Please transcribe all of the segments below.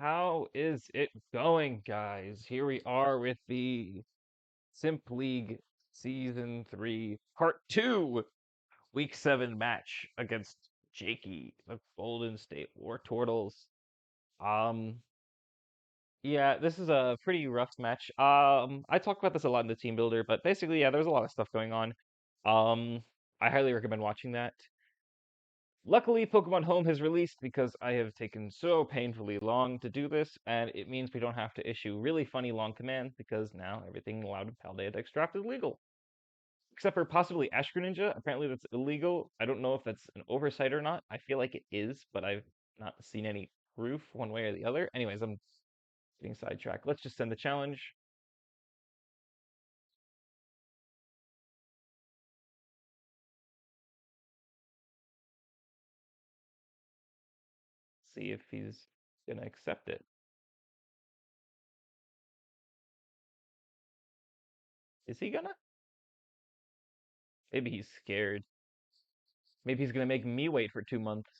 How is it going, guys? Here we are with the Simp League Season 3, Part 2, Week 7 match against Jakey, the Golden State Wartortles. Um, yeah, this is a pretty rough match. I talk about this a lot in the team builder, but basically, yeah, there's a lot of stuff going on. Um, I highly recommend watching that. Luckily, Pokemon Home has released because I have taken so painfully long to do this, and it means we don't have to issue really funny long commands because now everything allowed in Paldea Draft is legal. Except for possibly Ash Greninja. Apparently that's illegal. I don't know if that's an oversight or not. I feel like it is, but I've not seen any proof one way or the other. Anyways, I'm getting sidetracked. Let's just send the challenge. See if he's gonna accept it. Is he gonna? Maybe he's scared. Maybe he's gonna make me wait for 2 months.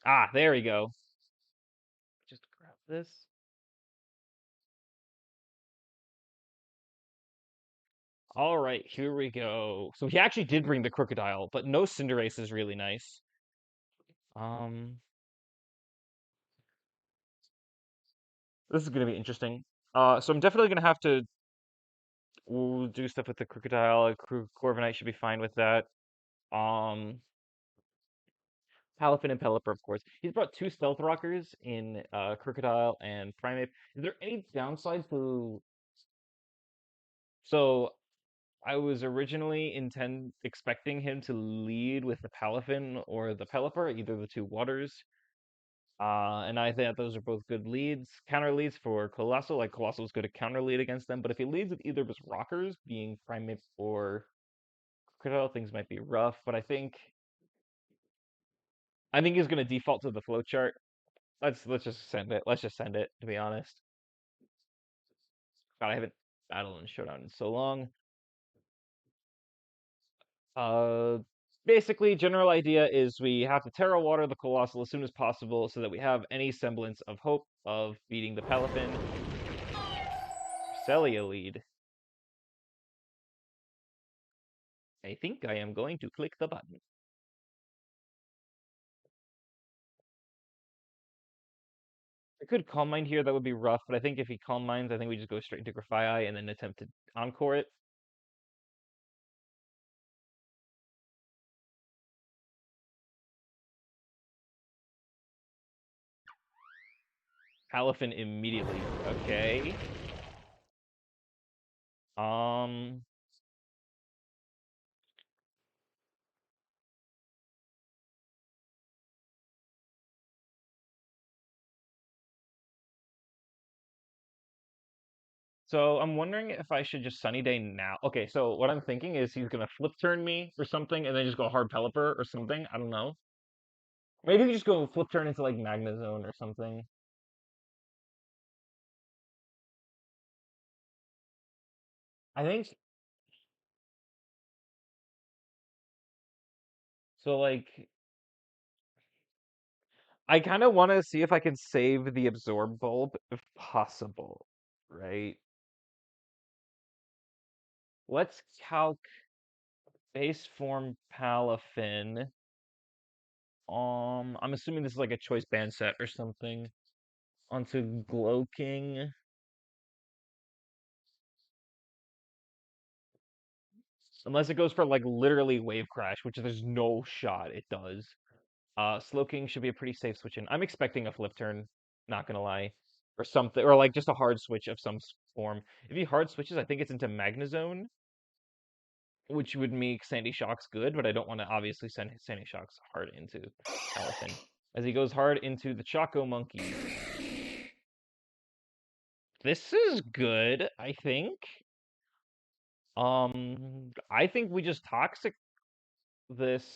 Ah, there we go. Just grab this. All right, here we go. So he actually did bring the crocodile, but no Cinderace is really nice. Um, this is gonna be interesting. So I'm definitely gonna have to do stuff with the crocodile. Corviknight should be fine with that. Um, Palafin and Pelipper, of course. He's brought two Stealth Rockers in Crocodile and Primeape. Is there any downside to? So I was originally expecting him to lead with the Palafin or the Pelipper, either of the two waters. And I think those are both good leads, counter leads for Colossal. Like Colossal's good to counter lead against them, but if he leads with either of his rockers, being Primeape or Crocodile, things might be rough. But I think he's gonna default to the flowchart. Let's just send it. Let's just send it, to be honest. God, I haven't battled in Showdown in so long. Uh, Basically, general idea is we have to Terra Water the Colossal as soon as possible so that we have any semblance of hope of beating the Palafin. Celia lead. I think I am going to click the button. I could Calm Mind here, that would be rough, but I think if he Calm Minds, I think we just go straight into Grafaiai and then attempt to Encore it. Palafin immediately. Okay. Um, so I'm wondering if I should just Sunny Day now. Okay, so what I'm thinking is he's gonna flip turn me or something and then just go hard Pelipper or something. I don't know. Maybe we just go flip turn into like Magnezone or something. I think so like I kind of want to see if I can save the Absorb Bulb if possible, right? Let's calc base form Palafin. I'm assuming this is like a choice band set or something. Onto Gloking. Unless it goes for like literally Wave Crash, which there's no shot it does. Slowking should be a pretty safe switch in. I'm expecting a flip turn, not gonna lie. Or something, or like just a hard switch of some form. If he hard switches, I think it's into Magnezone, which would make Sandy Shocks good, but I don't want to obviously send Sandy Shocks hard into Palafin. As he goes hard into the Choco Monkey. This is good, I think. I think we just toxic this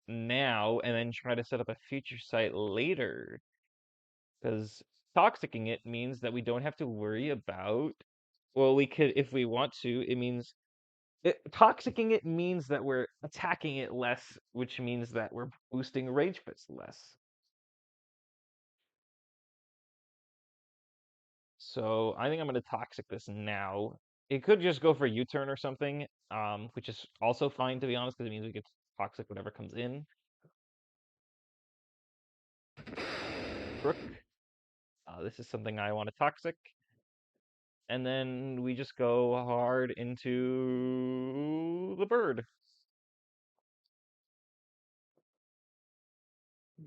now and then try to set up a future site later. Because toxicking it means that we don't have to worry about. Well, we could, if we want to, it means Toxicking it means that we're attacking it less, which means that we're boosting rage fits less. So I think I'm gonna toxic this now. It could just go for a U-turn or something, which is also fine to be honest, because it means we get toxic whatever comes in. Crook. This is something I want to toxic. And then we just go hard into the bird.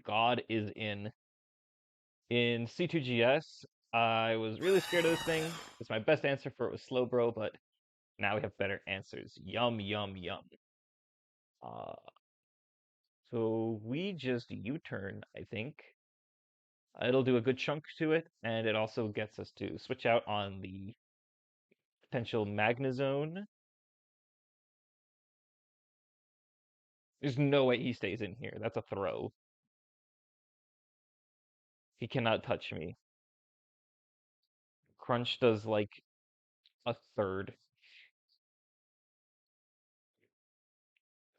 God is in. In C2GS, I was really scared of this thing. It's my best answer for it was slow bro, but now we have better answers. Yum, yum, yum. Uh, so we just U-turn, I think. It'll do a good chunk to it, and it also gets us to switch out on the potential Magnezone. There's no way he stays in here. That's a throw. He cannot touch me. Crunch does like a third.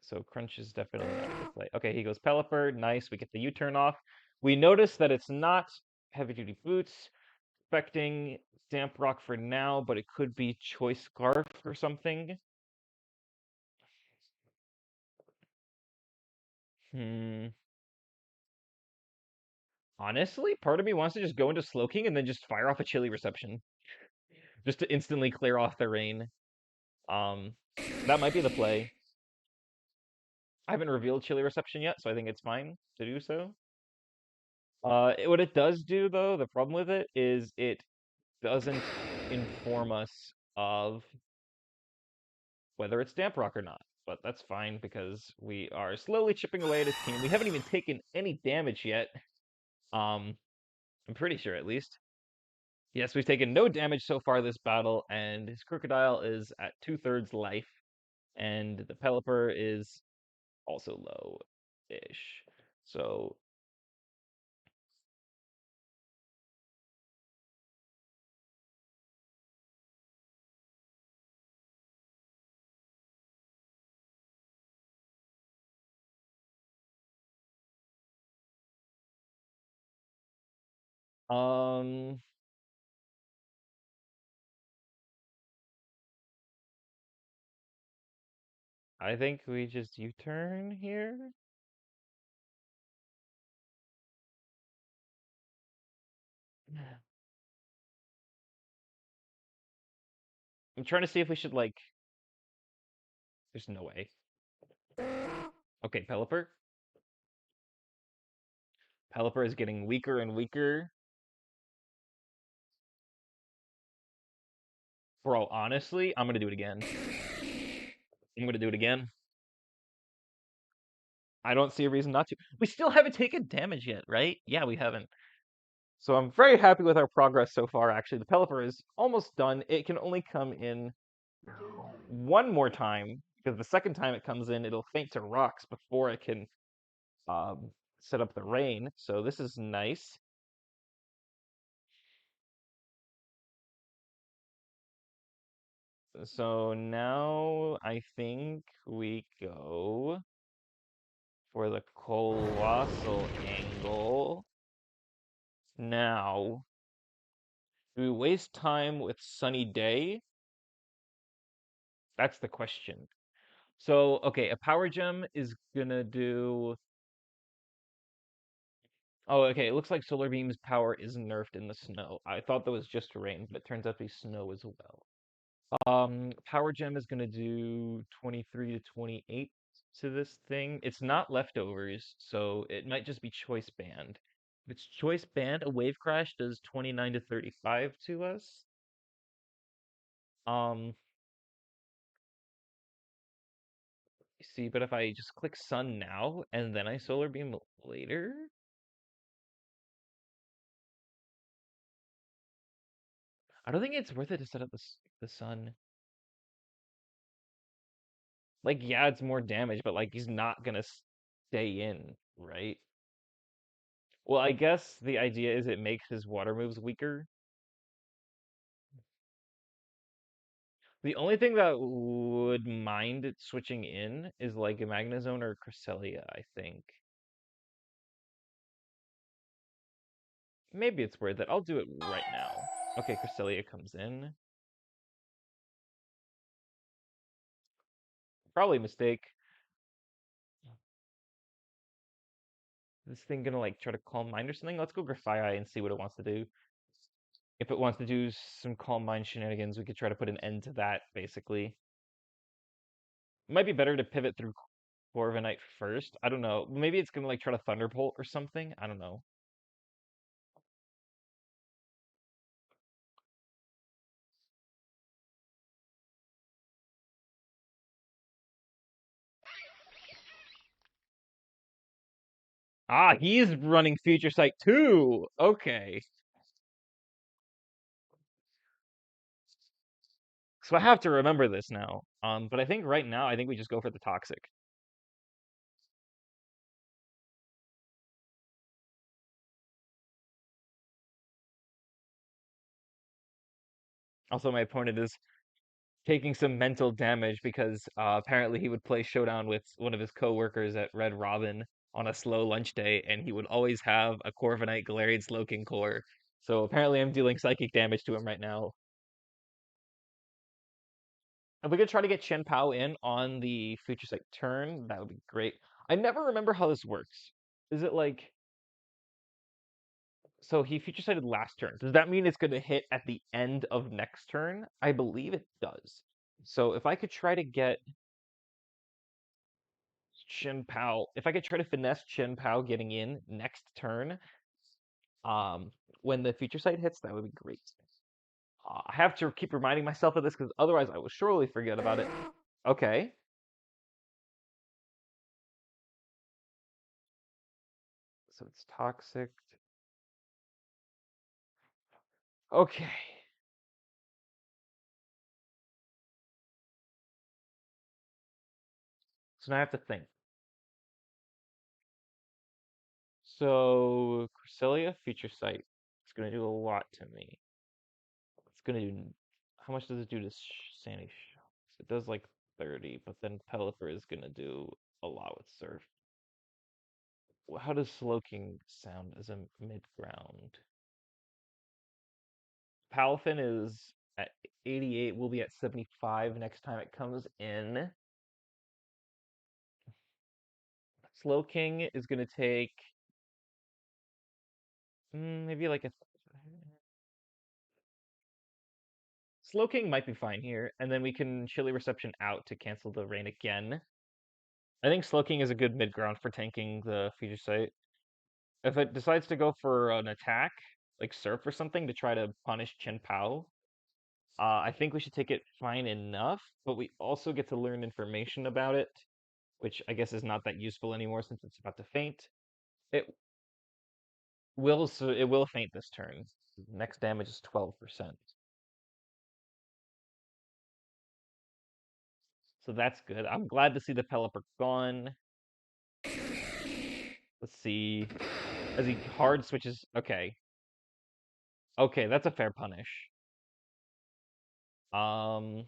So Crunch is definitely not a good play. Okay, he goes Pelipper. Nice. We get the U-turn off. We notice that it's not heavy duty boots. Expecting Damp Rock for now, but it could be Choice Scarf or something. Hmm. Honestly, part of me wants to just go into Slowking and then just fire off a Chilly Reception. Just to instantly clear off the rain. Um, that might be the play. I haven't revealed Chilly Reception yet, so I think it's fine to do so. What it does do, though, the problem with it is it doesn't inform us of whether it's Damp Rock or not. But that's fine because we are slowly chipping away at his team. We haven't even taken any damage yet. I'm pretty sure at least. Yes, we've taken no damage so far this battle, and his Crocodile is at 2/3 life, and the Pelipper is also low-ish. So, um, I think we just U-turn here. I'm trying to see if we should, like, there's no way. Okay, Pelipper. Pelipper is getting weaker and weaker. Bro, honestly, I'm gonna do it again. I'm gonna do it again. I don't see a reason not to. We still haven't taken damage yet, right? Yeah, we haven't. So I'm very happy with our progress so far, actually. The Pelipper is almost done. It can only come in one more time, because the second time it comes in, it'll faint to rocks before it can um, set up the rain. So this is nice. So now I think we go for the colossal angle. Now, do we waste time with Sunny Day? That's the question. So, okay, a power gem is gonna do. Oh, okay, it looks like Solar Beam's power is nerfed in the snow. I thought that was just rain, but it turns out to be snow as well. Power gem is gonna do 23 to 28 to this thing. It's not leftovers, so it might just be choice band. If it's choice band, a wave crash does 29 to 35 to us. Um, see, but if I just click sun now and then I solar beam later, I don't think it's worth it to set up the sun. Like, yeah, it's more damage, but like he's not gonna stay in, right? Well, I guess the idea is it makes his water moves weaker. The only thing that would mind it switching in is like a Magnezone or Cresselia, I think. Maybe it's worth it. I'll do it right now. Okay, Cresselia comes in. Probably a mistake. This thing gonna like try to Calm Mind or something? Let's go Grafaiai and see what it wants to do. If it wants to do some Calm Mind shenanigans, we could try to put an end to that, basically. It might be better to pivot through Corviknight first. I don't know. Maybe it's gonna like try to Thunderbolt or something. I don't know. Ah, he's running Future Sight too. Okay. So I have to remember this now. But I think right now, I think we just go for the Toxic. Also, my opponent is taking some mental damage because apparently he would play Showdown with one of his coworkers at Red Robin on a slow lunch day, and he would always have a Corviknight Galarian Slowking core. So apparently I'm dealing psychic damage to him right now. If we could try to get Chen Pao in on the Future Sight turn, that would be great. I never remember how this works. Is it like, so he Future Sighted last turn. Does that mean it's going to hit at the end of next turn? I believe it does. So if I could try to get Chen Pao, if I could try to finesse Chen Pao getting in next turn, um, when the Future Sight hits, that would be great. I have to keep reminding myself of this because otherwise I will surely forget about it. Okay. So it's toxic. Okay. So now I have to think. So Cresselia Future Sight. It's gonna do a lot to me. It's gonna do. How much does it do to Sandy Shocks? It does like 30, but then Pelipper is gonna do a lot with Surf. How does Slowking sound as a mid-ground? Palafin is at 88. We'll be at 75 next time it comes in. Slowking is gonna take maybe like a Slowking might be fine here, and then we can Chilly Reception out to cancel the rain again. I think Slowking is a good mid ground for tanking the Future Sight. If it decides to go for an attack, like Surf or something, to try to punish Chen Pao, I think we should take it fine enough, but we also get to learn information about it, which I guess is not that useful anymore since it's about to faint. It it will faint this turn. Next damage is 12%. So that's good. I'm glad to see the Pelipper gone. Let's see. As he hard switches. Okay. Okay, that's a fair punish. Um.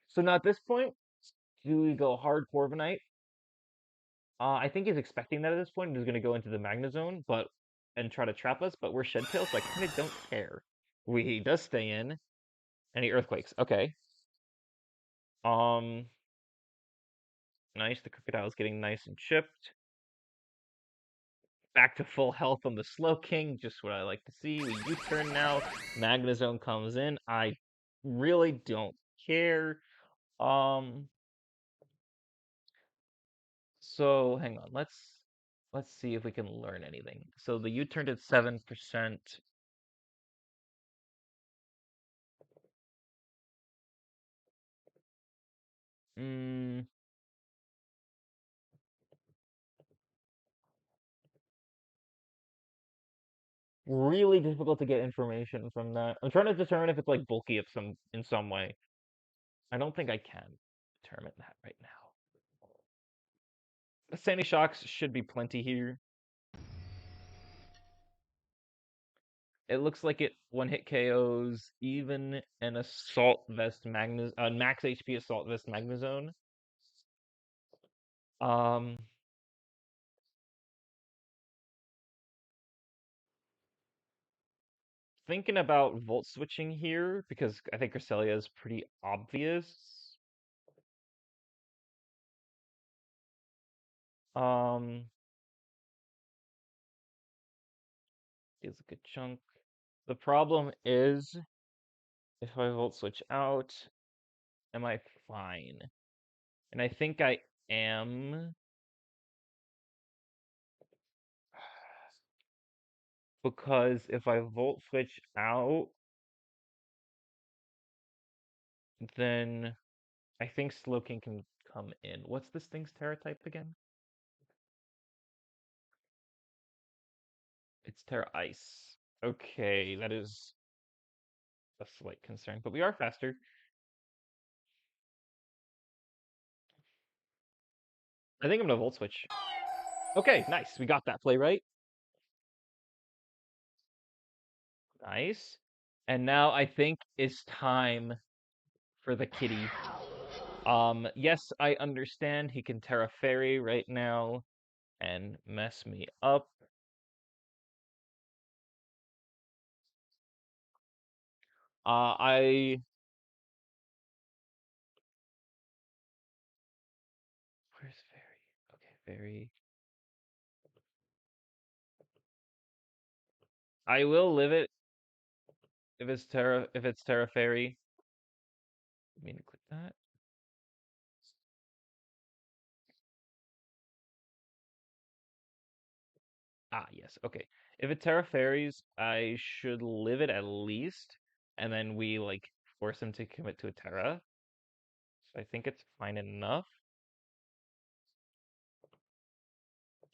So now at this point, do we go hard Corviknight? I think he's expecting that at this point. He's going to go into the Magnezone, but and try to trap us. But we're Shed Tail, so I kind of don't care. He does stay in, and he Earthquakes. Okay. Um. Nice. The Crocodile's getting nice and chipped. Back to full health on the Slowking, just what I like to see. We U-turn now. Magnezone comes in. I really don't care. Um, so hang on. Let's see if we can learn anything. So the U-turned at 7%. Mm, really difficult to get information from that. I'm trying to determine if it's like bulky of some in some way. I don't think I can determine that right now. The Sandy Shocks should be plenty here. It looks like it one hit KOs even an assault vest max HP assault vest magnezone. Um, Thinking about volt switching here because I think Cresselia is pretty obvious. Um, is a good chunk. The problem is if I volt switch out, am I fine? And I think I am because if I volt switch out, then I think Slowking can come in. What's this thing's Terra type again? It's Terra Ice. Okay, that is a slight concern, but we are faster. I think I'm gonna Volt Switch. Okay, nice. We got that play right. Nice. And now I think it's time for the kitty. Yes, I understand he can Terra Fairy right now and mess me up. I Where's Fairy? Okay, Fairy. I will live it if it's Terra Fairy. I mean to click that. Ah, yes. Okay. If it Terra Fairies, I should live it at least, and then we like force him to commit to a Terra. So I think it's fine enough.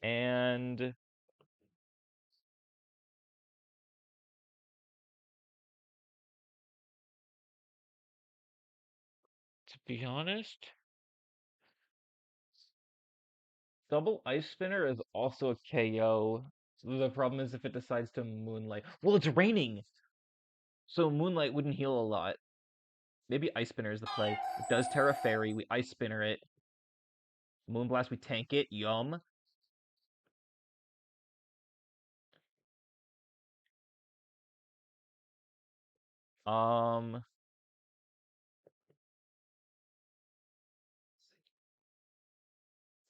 And to be honest, double Ice Spinner is also a KO. The problem is if it decides to Moonlight. Well, it's raining, so Moonlight wouldn't heal a lot. Maybe Ice Spinner is the play. It does Terra Fairy. We Ice Spinner it. Moonblast, we tank it. Yum. Um,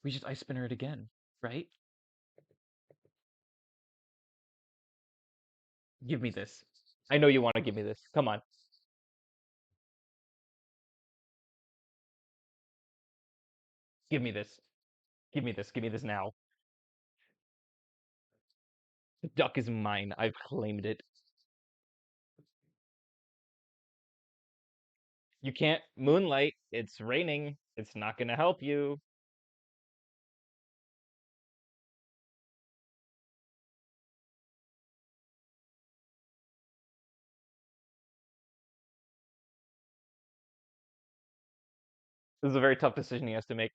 we just Ice Spinner it again, right? Give me this. I know you want to give me this. Come on. Give me this. Give me this. Give me this now. The duck is mine. I've claimed it. You can't moonlight. It's raining. It's not going to help you. This is a very tough decision he has to make.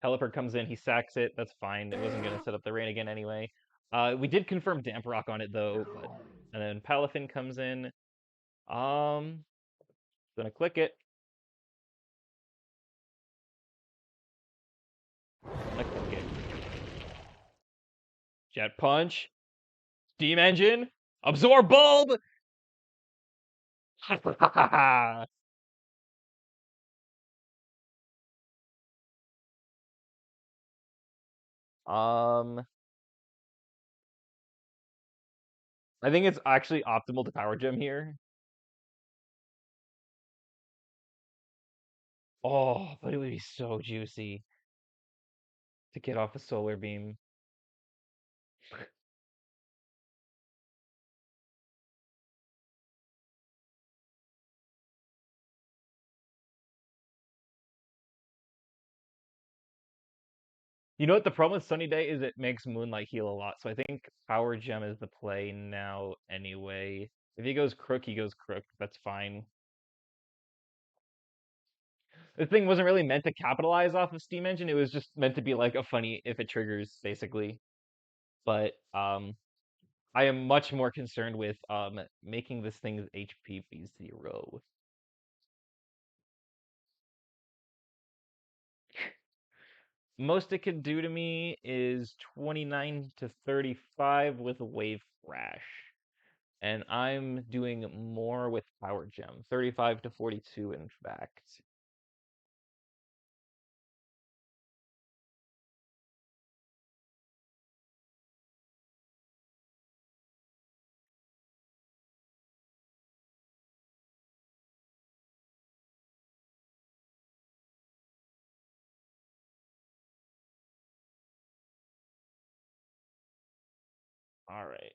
Teleport comes in. He sacks it. That's fine. It wasn't going to set up the rain again anyway. We did confirm Damp Rock on it though, but and then Palafin comes in. Um, Gonna click it. Gonna click it. Jet Punch. Steam Engine. Absorb Bulb. um, I think it's actually optimal to Power Gem here. Oh, but it would be so juicy to get off a Solar Beam. You know what the problem with Sunny Day is? It makes Moonlight heal a lot. So I think Power Gem is the play now anyway. If he goes Crook, he goes Crook. That's fine. The thing wasn't really meant to capitalize off of Steam Engine. It was just meant to be like a funny if it triggers, basically. But I am much more concerned with making this thing's HP be 0. Most it can do to me is 29 to 35 with Wave Crash. And I'm doing more with Power Gem, 35 to 42 in fact. All right.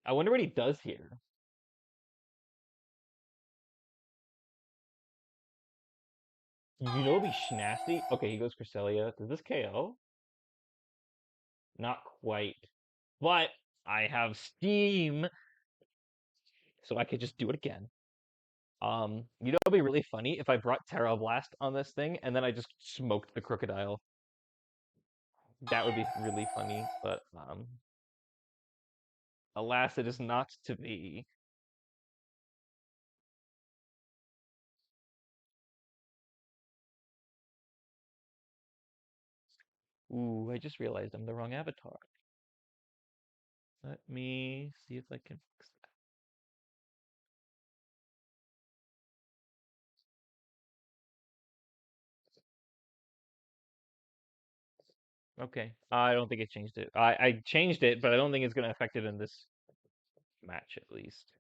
I wonder what he does here. You know, be Schnasty. Okay, he goes Cresselia. Does this KO? Not quite. But I have Steam, so I could just do it again. You know, it'd be really funny if I brought Terra Blast on this thing and then I just smoked the crocodile. That would be really funny, but alas, it is not to be. Ooh, I just realized I'm the wrong avatar. Let me see if I can fix that. Okay, I don't think it changed it. I changed it, but I don't think it's gonna affect it in this match at least.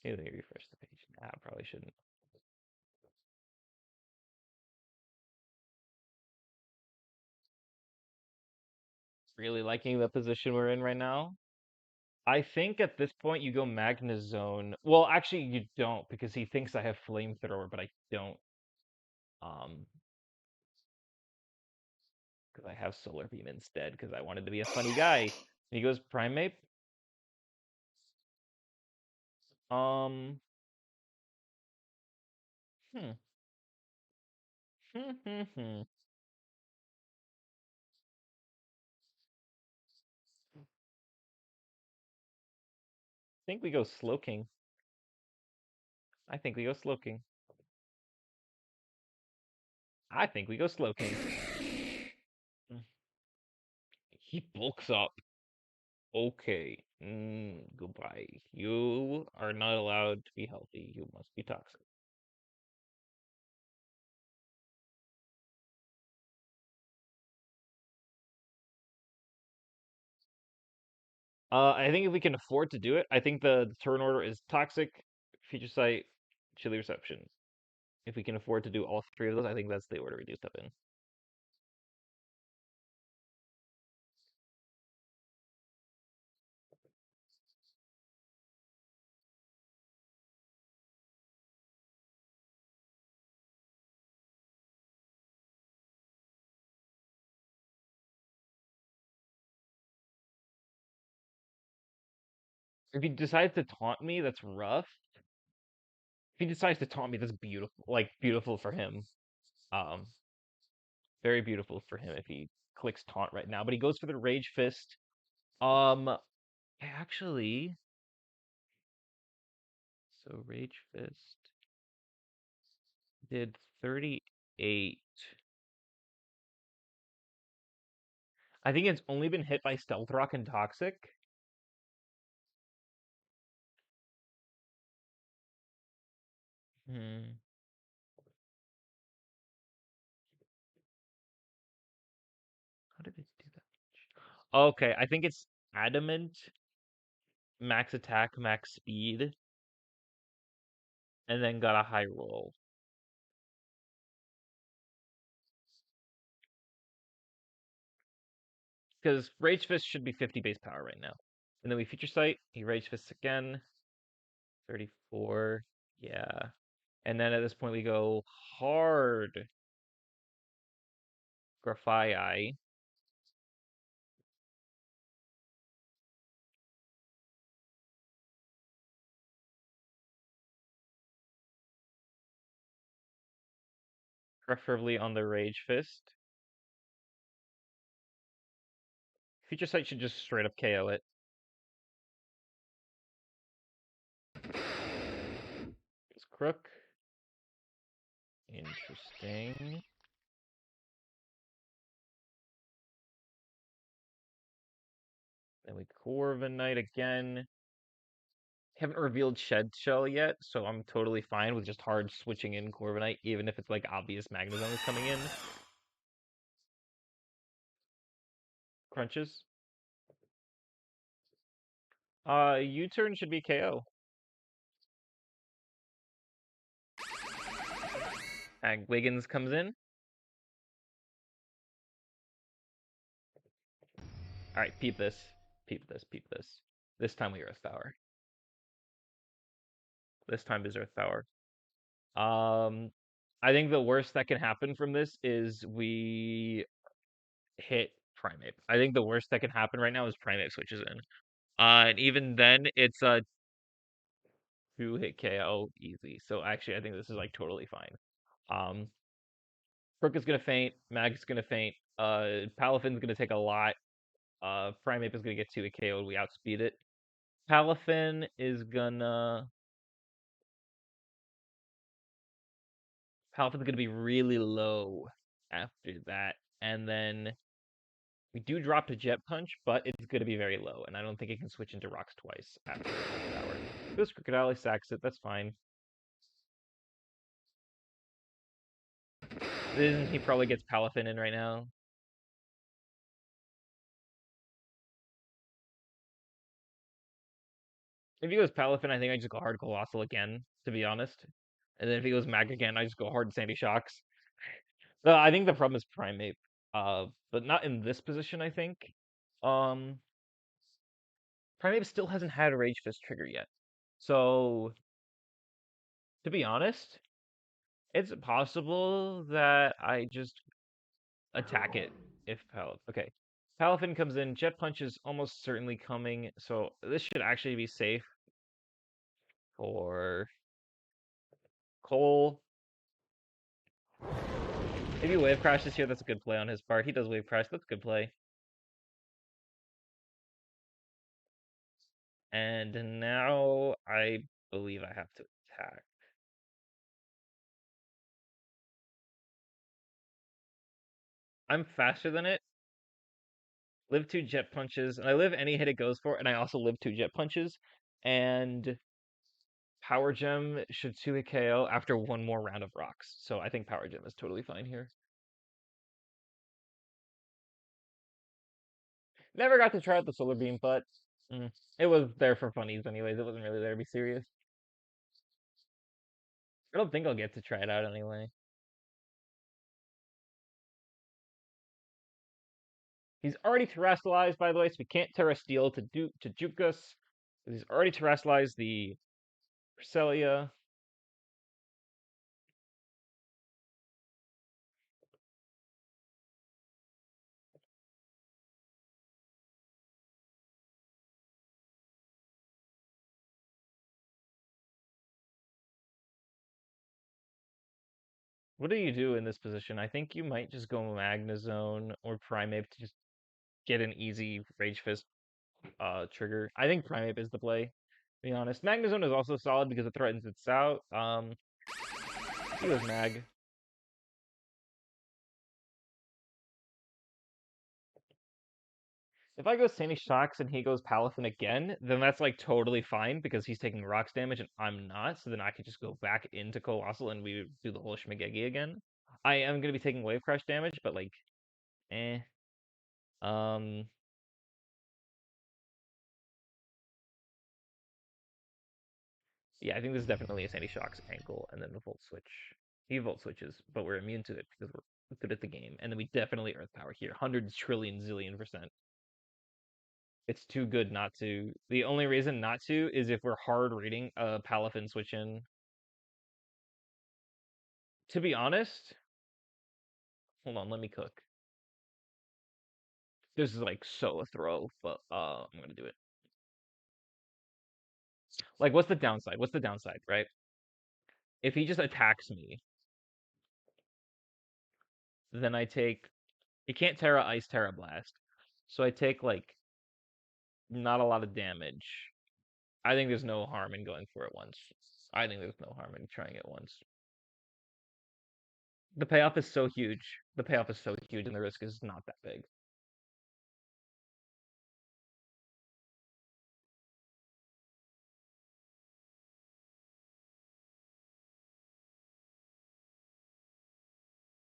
Maybe let me refresh the page. Nah, I probably shouldn't. Really liking the position we're in right now. I think at this point you go Magnezone. Well, actually you don't because he thinks I have Flamethrower, but I don't. Um, because I have Solar Beam instead because I wanted to be a funny guy. He goes Primeape. Um, hmm. I think we go Slowking. I think we go Slowking. I think we go Slowking. He bulks up. Okay. Goodbye. You are not allowed to be healthy. You must be toxic. I think if we can afford to do it, I think the turn order is Toxic, Future Sight, Chilly Reception. If we can afford to do all three of those, I think that's the order we do step in. If he decides to taunt me, that's rough. If he decides to taunt me, that's beautiful. Like beautiful for him. Um, very beautiful for him if he clicks taunt right now. But he goes for the Rage Fist. Um, actually, so Rage Fist did 38. I think it's only been hit by Stealth Rock and Toxic. Hmm. How did it do that? Okay, I think it's Adamant, max attack, max speed, and then got a high roll. Because Rage Fist should be 50 base power right now. And then we Future Sight, he Rage Fists again, 34, yeah. And then at this point we go hard. Graphii. Preferably on the Rage Fist. Future Sight should just straight up KO it. It's Crook. Interesting. Then we Corviknight again. Haven't revealed Shed Shell yet, so I'm totally fine with just hard switching in Corviknight, even if it's like obvious Magnezone is coming in. Crunches. U-turn should be KO. Wiggins comes in. Alright, peep this. Peep this, peep this. This time we Earth Power. This time is Earth Power. I think the worst that can happen from this is we hit Primeape. I think the worst that can happen right now is Primeape switches in. And even then, it's a two-hit KO easy. So actually, I think this is like totally fine. Um, Crook is gonna faint. Mag's gonna faint. Palafin's gonna take a lot. Primeape is gonna get 2-hit KO. We outspeed it. Palafin is gonna. Palafin's gonna be really low after that, and then we do drop to Jet Punch, but it's going to be very low, and I don't think it can switch into rocks twice after Power. This Crocodile sacks it, that's fine. Then he probably gets Palafin in right now. If he goes Palafin, I think I just go hard Colossal again, to be honest. And then if he goes Mag again, I just go hard Sandy Shocks. I think the problem is Primeape, but not in this position, I think. Um, Primeape still hasn't had a Rage Fist trigger yet. So, to be honest, it's possible that I just attack it if okay. Palafin comes in, Jet Punch is almost certainly coming, so this should actually be safe for Cole. Maybe Wave Crash this here, that's a good play on his part. He does Wave Crash, that's a good play. And now I believe I have to attack. I'm faster than it. Live 2 Jet Punches, and I live any hit it goes for, and I also live 2 Jet Punches. And Power Gem should 2-hit KO after one more round of rocks. So I think Power Gem is totally fine here. Never got to try out the Solar Beam, but it was there for funnies anyways. It wasn't really there to be serious. I don't think I'll get to try it out anyway. He's already terrestrialized, by the way, so we can't Terra Steel to juke us. He's already terrestrialized the Cresselia. What do you do in this position? I think you might just go Magnezone or Primeape to just get an easy Rage Fist trigger. I think Primeape is the play, to be honest. Magnezone is also solid because it threatens its out. He goes Mag. If I go Sandy Shocks and he goes Palafin again, then that's like totally fine because he's taking rocks damage and I'm not. So then I could just go back into Colossal and we do the whole Schmagegi again. I am gonna be taking Wave Crash damage, but like, eh. Um, yeah, I think this is definitely a Sandy Shocks ankle, and then the Volt Switch. He Volt Switches, but we're immune to it because we're good at the game, and then we definitely Earth Power here, 100 trillion zillion%. It's too good not to. The only reason not to is if we're hard reading a Palafin switch in. To be honest, hold on, let me cook. This is like so a throw, but I'm gonna do it. Like, what's the downside? What's the downside, right? If he just attacks me, then I take. He can't Terra Ice, Terra Blast, so I take like not a lot of damage. I think there's no harm in going for it once. I think there's no harm in trying it once. The payoff is so huge. The payoff is so huge, and the risk is not that big.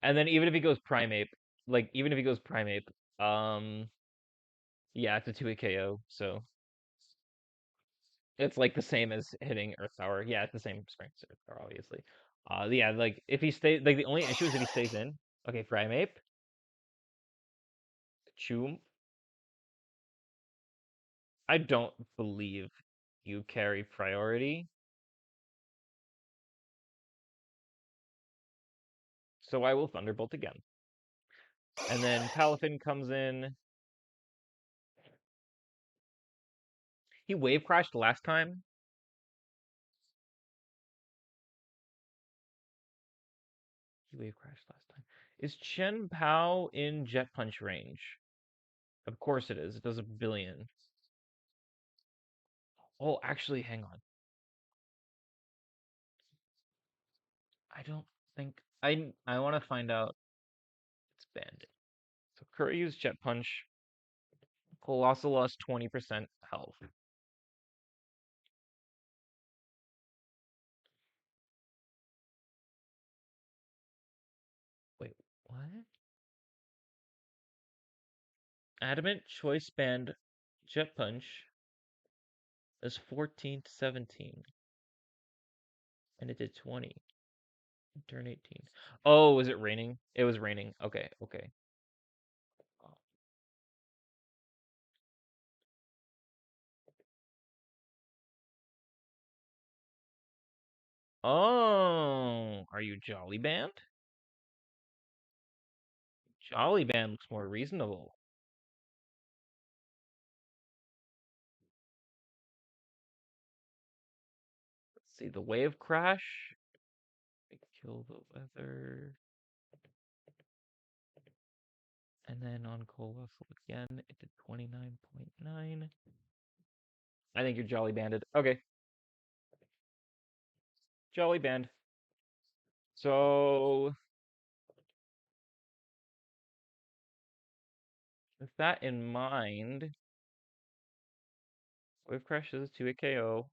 And then even if he goes Primeape, like even if he goes Primeape, um, yeah, it's a 2-hit KO, so it's like the same as hitting Earth Power. Yeah, it's the same strength as Earth Power, obviously. Yeah, like if he stays, like the only issue is if he stays in. Okay, Primeape, Choom. I don't believe you carry priority, so I will Thunderbolt again. And then Palafin comes in. He wave crashed last time. He wave crashed last time. Is Chen Pao in Jet Punch range? Of course it is. It does a billion. Oh, actually, hang on. I don't think I want to find out. It's banned. So Kuryu's Jet Punch. Colossal lost 20% health. Wait, what? Adamant Choice banned Jet Punch as 14 to 17. And it did 20. Turn 18. Oh, was it raining? It was raining. Okay, okay. Oh, are you Jolly Band? Jolly Band looks more reasonable. Let's see, the Wave Crash. Kill the weather. And then on Colossal again, it did 29.9. I think you're Jolly Banded. Okay. Jolly Band. So, with that in mind, Wave Crash is a 2-hit KO.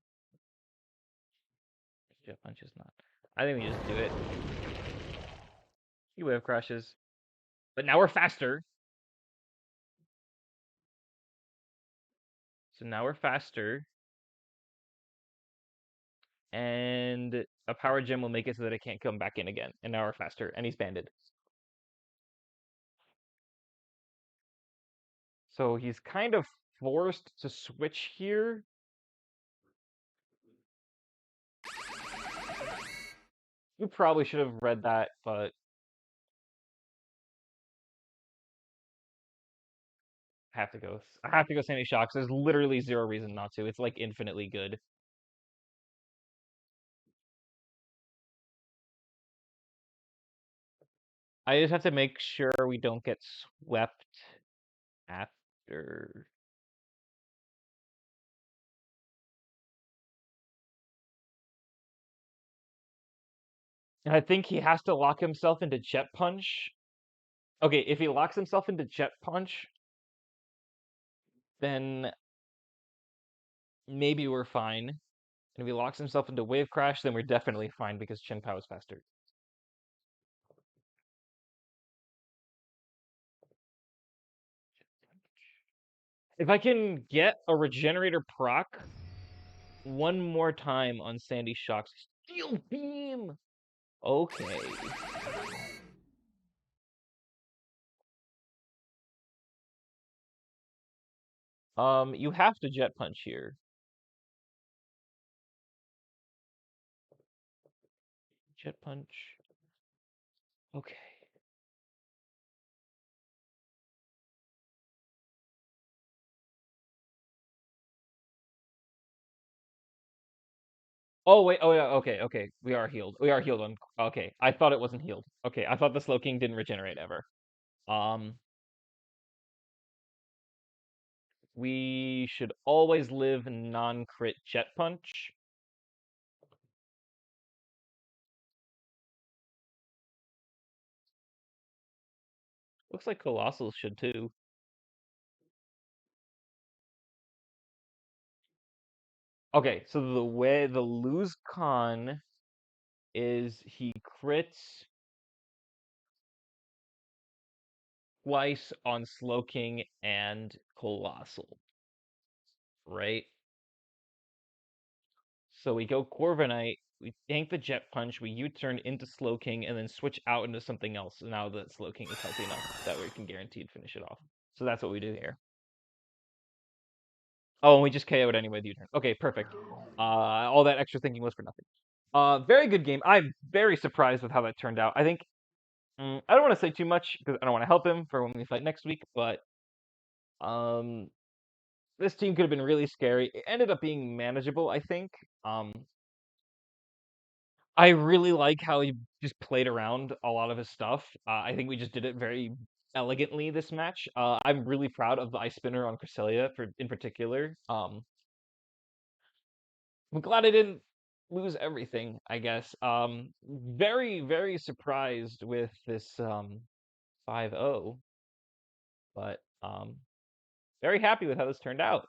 Jet Punch is not. I think we just do it. He Wave Crashes. But now we're faster. So now we're faster. And a Power Gem will make it so that it can't come back in again. And now we're faster. And he's banded. So he's kind of forced to switch here. You probably should have read that, but I have to go. I have to go Sandy Shocks. There's literally zero reason not to. It's like infinitely good. I just have to make sure we don't get swept after. And I think he has to lock himself into Jet Punch. Okay, if he locks himself into Jet Punch, then maybe we're fine. And if he locks himself into Wave Crash, then we're definitely fine because Chen Pao is faster. If I can get a Regenerator proc one more time on Sandy Shock's Steel Beam. Okay. You have to Jet Punch here. Jet Punch. Okay. Oh wait, oh yeah, okay, okay. We are healed. We are healed on. Okay, I thought it wasn't healed. Okay, I thought the Slow King didn't regenerate ever. Um, we should always live non-crit Jet Punch. Looks like Colossals should too. Okay, so the way the lose con is he crits twice on Slow King and Colossal, right? So we go Corviknight, we tank the Jet Punch, we U-turn into Slow King, and then switch out into something else now that Slow King is healthy enough that we can guaranteed finish it off. So that's what we do here. Oh, and we just KO it anyway with U-turn. Okay, perfect. All that extra thinking was for nothing. Very good game. I'm very surprised with how that turned out. I think I don't want to say too much because I don't want to help him for when we fight next week, but um, this team could have been really scary. It ended up being manageable, I think. Um, I really like how he just played around a lot of his stuff. I think we just did it very elegantly this match. I'm really proud of the ice spinner on Cresselia for in particular. I'm glad I didn't lose everything, I guess. Very, very surprised with this 5-0, but very happy with how this turned out.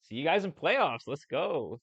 See you guys in playoffs. Let's go.